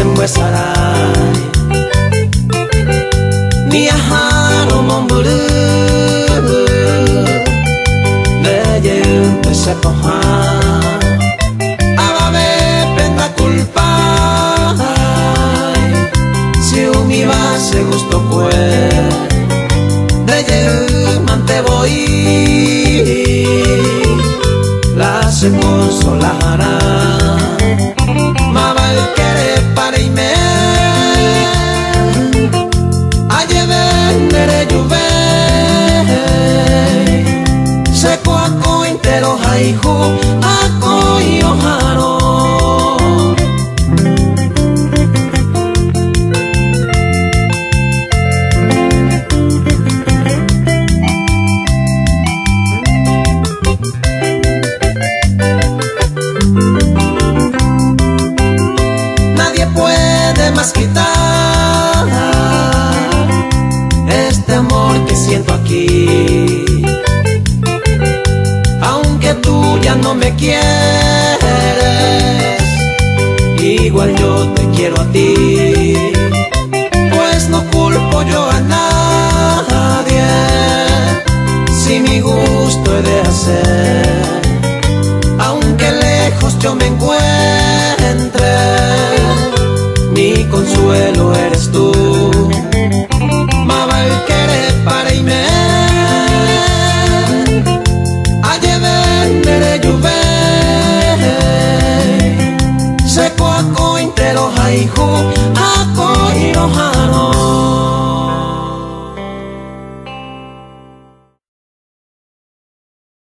Sarai Niaharo Momburu Leye se poja Abame penda culpa Si un iba se gustó pues Leye mante voy La se consolará Mabal quiere para irme Aye vendere juve Seco a cointero haihu A coyo jaro quitar este amor que siento aquí aunque tú ya no me quieres igual yo te quiero a ti pues no culpo yo a nadie si mi gusto he de hacer aunque lejos yo me encuentre mi consuelo eres tú Mabal quiere para irme Aye vendere juve Seco a cointero haihu A coiro jaro